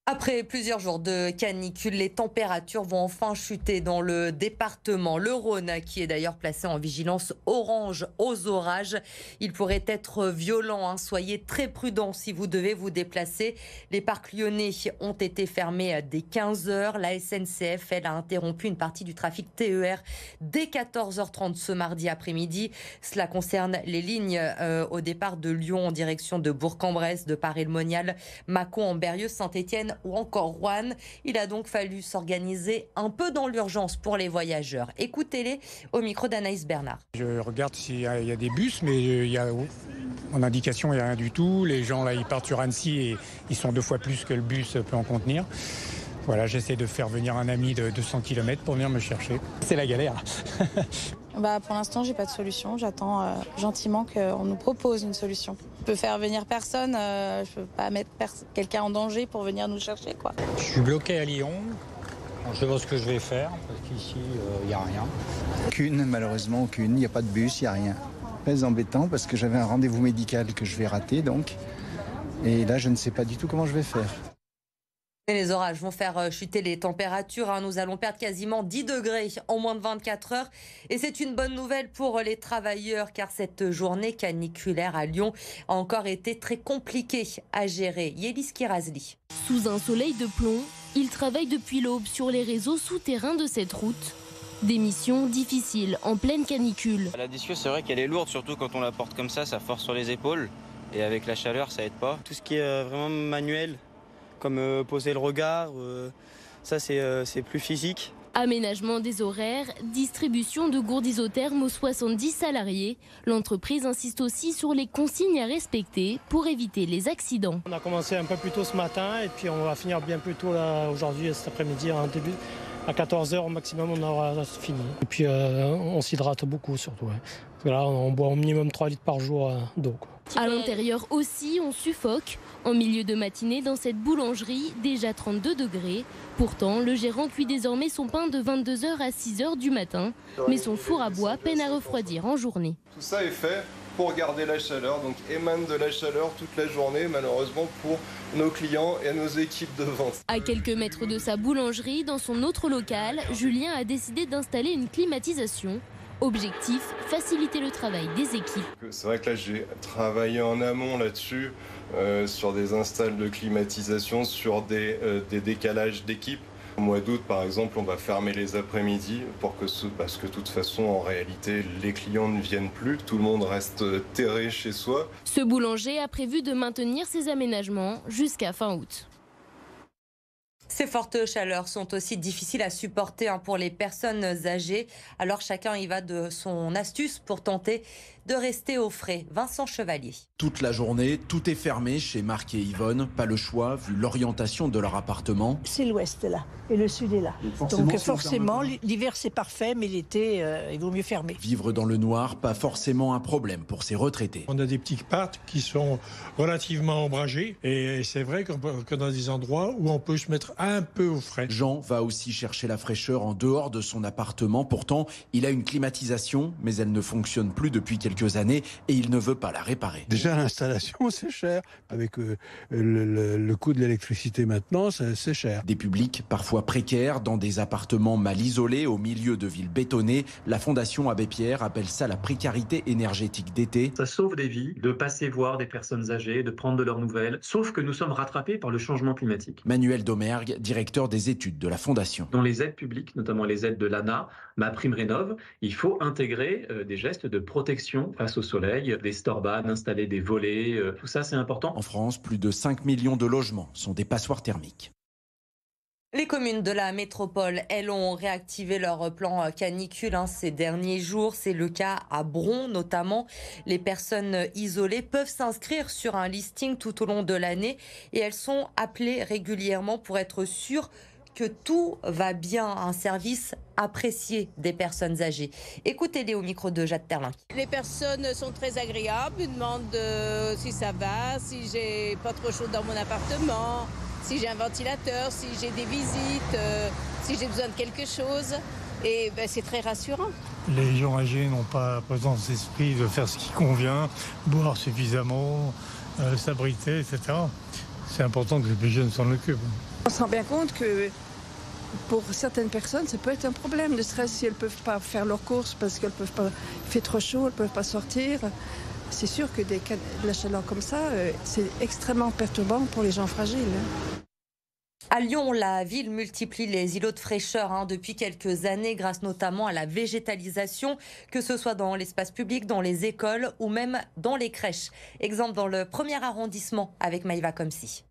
Après plusieurs jours de canicule, les températures vont enfin chuter dans le département. Le Rhône, qui est d'ailleurs placé en vigilance orange aux orages. Il pourrait être violent, hein. Soyez très prudents si vous devez vous déplacer. Les parcs lyonnais ont été fermés dès 15 heures. La SNCF, elle, a interrompu une partie du trafic TER dès 14h30 ce mardi après-midi. Cela concerne les lignes au départ de Lyon en direction de Bourg-en-Bresse, de Paris-le-Monial, Mâcon, Amberieu, Saint-Étienne ou encore Rouen. Il a donc fallu s'organiser un peu dans l'urgence pour les voyageurs. Écoutez-les au micro d'Anaïs Bernard. Je regarde s'il y a des bus, mais en indication, il n'y a rien du tout. Les gens, là, ils partent sur Annecy et ils sont 2 fois plus que le bus peut en contenir. Voilà, j'essaie de faire venir un ami de 200 km pour venir me chercher. C'est la galère. Pour l'instant, j'ai pas de solution. J'attends gentiment qu'on nous propose une solution. Je peux faire venir personne, je peux pas mettre quelqu'un en danger pour venir nous chercher, quoi. Je suis bloqué à Lyon. Je sais pas ce que je vais faire, parce qu'ici, il n'y a rien. Malheureusement, aucune. Il n'y a pas de bus, il n'y a rien. Très embêtant, parce que j'avais un rendez-vous médical que je vais rater, donc. Et là, je ne sais pas du tout comment je vais faire. Et les orages vont faire chuter les températures, hein. Nous allons perdre quasiment 10 degrés en moins de 24 heures. Et c'est une bonne nouvelle pour les travailleurs, car cette journée caniculaire à Lyon a encore été très compliquée à gérer. Yélis Kirazli. Sous un soleil de plomb, ils travaillent depuis l'aube sur les réseaux souterrains de cette route. Des missions difficiles en pleine canicule. La disque, c'est vrai qu'elle est lourde, surtout quand on la porte comme ça force sur les épaules. Et avec la chaleur, ça aide pas. Tout ce qui est vraiment manuel, comme poser le regard, ça c'est plus physique. Aménagement des horaires, distribution de gourdes isothermes aux 70 salariés. L'entreprise insiste aussi sur les consignes à respecter pour éviter les accidents. On a commencé un peu plus tôt ce matin et puis on va finir bien plus tôt aujourd'hui, cet après-midi, en début. À 14h au maximum, on aura fini. Et puis on s'hydrate beaucoup surtout. Ouais. Parce que là, on boit au minimum 3 litres par jour d'eau. À l'intérieur aussi, on suffoque. En milieu de matinée, dans cette boulangerie, déjà 32 degrés. Pourtant, le gérant cuit désormais son pain de 22h à 6h du matin. Mais son four à bois peine à refroidir en journée. Tout ça est fait pour garder la chaleur, donc émane de la chaleur toute la journée, malheureusement pour nos clients et nos équipes de vente. À quelques mètres de sa boulangerie, dans son autre local, Julien a décidé d'installer une climatisation. Objectif, faciliter le travail des équipes. C'est vrai que là j'ai travaillé en amont là-dessus, sur des installs de climatisation, sur des décalages d'équipes. Au mois d'août, par exemple, on va fermer les après-midi parce que de toute façon, en réalité, les clients ne viennent plus. Tout le monde reste terré chez soi. Ce boulanger a prévu de maintenir ses aménagements jusqu'à fin août. Ces fortes chaleurs sont aussi difficiles à supporter, hein, pour les personnes âgées. Alors chacun y va de son astuce pour tenter de rester au frais. Vincent Chevalier. Toute la journée, tout est fermé chez Marc et Yvonne. Pas le choix, vu l'orientation de leur appartement. C'est l'ouest là, et le sud est là. Donc forcément, l'hiver c'est parfait, mais l'été, il vaut mieux fermer. Vivre dans le noir, pas forcément un problème pour ces retraités. On a des petits parcs qui sont relativement ombragés. Et c'est vrai que dans des endroits où on peut se mettre un peu au frais. Jean va aussi chercher la fraîcheur en dehors de son appartement. Pourtant, il a une climatisation, mais elle ne fonctionne plus depuis quelques années et il ne veut pas la réparer. Déjà, l'installation, c'est cher. Avec le coût de l'électricité maintenant, c'est cher. Des publics parfois précaires, dans des appartements mal isolés, au milieu de villes bétonnées. La Fondation Abbé Pierre appelle ça la précarité énergétique d'été. Ça sauve des vies, de passer voir des personnes âgées, de prendre de leurs nouvelles. Sauf que nous sommes rattrapés par le changement climatique. Manuel Domergue, directeur des études de la Fondation. Dans les aides publiques, notamment les aides de l'ANA, MaPrimeRénov', il faut intégrer des gestes de protection face au soleil, des storbanes, installer des volets, tout ça c'est important. En France, plus de 5 millions de logements sont des passoires thermiques. Les communes de la métropole, elles, ont réactivé leur plan canicule, hein, ces derniers jours. C'est le cas à Bron notamment. Les personnes isolées peuvent s'inscrire sur un listing tout au long de l'année et elles sont appelées régulièrement pour être sûres que tout va bien. Un service apprécié des personnes âgées. Écoutez-les au micro de Jade Terlin. Les personnes sont très agréables, ils demandent si ça va, si j'ai pas trop chaud dans mon appartement, si j'ai un ventilateur, si j'ai des visites, si j'ai besoin de quelque chose. Et c'est très rassurant. Les gens âgés n'ont pas présence d'esprit de faire ce qui convient, boire suffisamment, s'abriter, etc. C'est important que les plus jeunes s'en occupent. On se rend bien compte que pour certaines personnes, ça peut être un problème, ne serait-ce si elles ne peuvent pas faire leurs courses parce qu'elles peuvent pas, il fait trop chaud, elles ne peuvent pas sortir. C'est sûr que de la chaleur comme ça, c'est extrêmement perturbant pour les gens fragiles. À Lyon, la ville multiplie les îlots de fraîcheur depuis quelques années grâce notamment à la végétalisation, que ce soit dans l'espace public, dans les écoles ou même dans les crèches. Exemple dans le 1er arrondissement avec Maïva Komsi.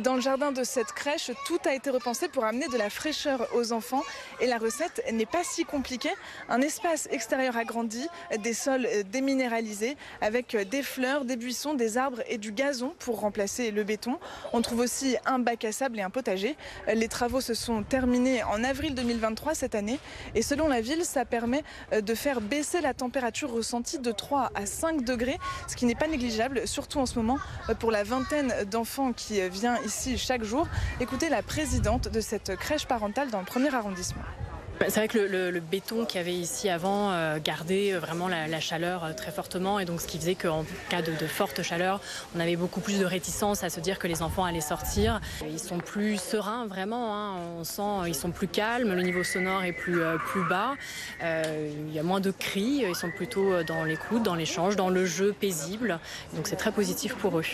Dans le jardin de cette crèche, tout a été repensé pour amener de la fraîcheur aux enfants. Et la recette n'est pas si compliquée. Un espace extérieur agrandi, des sols déminéralisés, avec des fleurs, des buissons, des arbres et du gazon pour remplacer le béton. On trouve aussi un bac à sable et un potager. Les travaux se sont terminés en avril 2023 cette année. Et selon la ville, ça permet de faire baisser la température ressentie de 3 à 5 degrés, ce qui n'est pas négligeable, surtout en ce moment pour la vingtaine d'enfants qui vient ici chaque jour. Écoutez la présidente de cette crèche parentale dans le 1er arrondissement. C'est vrai que le béton qu'il y avait ici avant gardait vraiment la chaleur très fortement, et donc ce qui faisait qu'en cas de forte chaleur, on avait beaucoup plus de réticence à se dire que les enfants allaient sortir. Ils sont plus sereins vraiment, on sent ils sont plus calmes, le niveau sonore est plus bas, il y a moins de cris, ils sont plutôt dans l'écoute, dans l'échange, dans le jeu paisible, donc c'est très positif pour eux.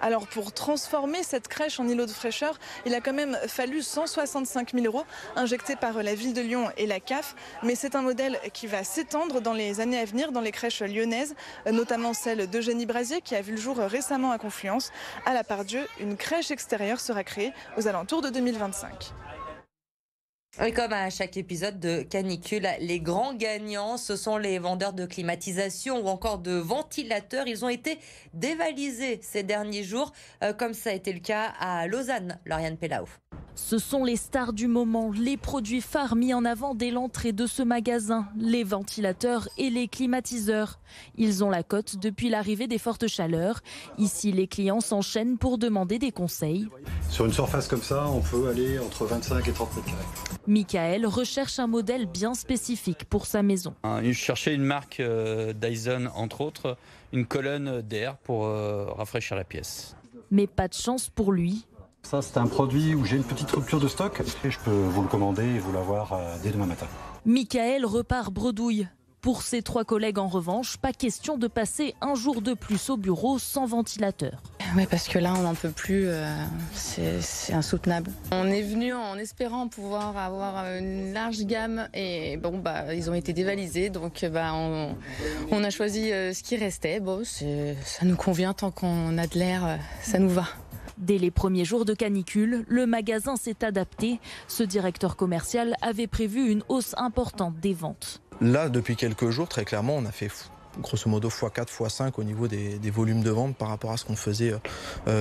Alors pour transformer cette crèche en îlot de fraîcheur, il a quand même fallu 165 000 € injectés par la ville de Lyon et la CAF. Mais c'est un modèle qui va s'étendre dans les années à venir dans les crèches lyonnaises, notamment celle d'Eugénie Brasier qui a vu le jour récemment à Confluence. À la Part-Dieu, une crèche extérieure sera créée aux alentours de 2025. Et comme à chaque épisode de Canicule, les grands gagnants, ce sont les vendeurs de climatisation ou encore de ventilateurs. Ils ont été dévalisés ces derniers jours, comme ça a été le cas à Lausanne. Lauriane Pellaud. Ce sont les stars du moment, les produits phares mis en avant dès l'entrée de ce magasin, les ventilateurs et les climatiseurs. Ils ont la cote depuis l'arrivée des fortes chaleurs. Ici, les clients s'enchaînent pour demander des conseils. Sur une surface comme ça, on peut aller entre 25 et 30 mètres carrés. Michael recherche un modèle bien spécifique pour sa maison. Je cherchais une marque Dyson, entre autres, une colonne d'air pour rafraîchir la pièce. Mais pas de chance pour lui. Ça, c'est un produit où j'ai une petite rupture de stock et je peux vous le commander et vous l'avoir dès demain matin. Michael repart bredouille. Pour ses 3 collègues en revanche, pas question de passer un jour de plus au bureau sans ventilateur. Oui, parce que là, on n'en peut plus, c'est insoutenable. On est venu en espérant pouvoir avoir une large gamme et bon, ils ont été dévalisés, donc on a choisi ce qui restait. Bon, ça nous convient tant qu'on a de l'air, ça nous va. Dès les premiers jours de canicule, le magasin s'est adapté. Ce directeur commercial avait prévu une hausse importante des ventes. Là, depuis quelques jours, très clairement, on a fait grosso modo x4, x5 au niveau des volumes de vente par rapport à ce qu'on faisait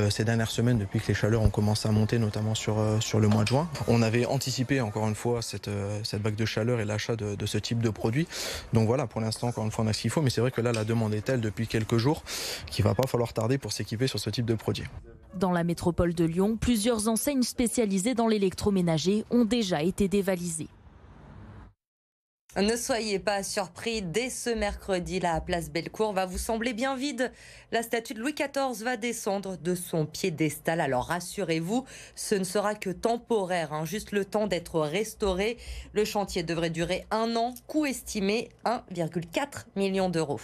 ces dernières semaines depuis que les chaleurs ont commencé à monter, notamment sur le mois de juin. On avait anticipé encore une fois cette vague de chaleur et l'achat de ce type de produit. Donc voilà, pour l'instant, encore une fois, on a ce qu'il faut, mais c'est vrai que là, la demande est telle depuis quelques jours qu'il ne va pas falloir tarder pour s'équiper sur ce type de produit. Dans la métropole de Lyon, plusieurs enseignes spécialisées dans l'électroménager ont déjà été dévalisées. Ne soyez pas surpris, dès ce mercredi, la place Bellecour va vous sembler bien vide. La statue de Louis XIV va descendre de son piédestal. Alors rassurez-vous, ce ne sera que temporaire, juste le temps d'être restauré. Le chantier devrait durer 1 an, coût estimé 1,4 million d'euros.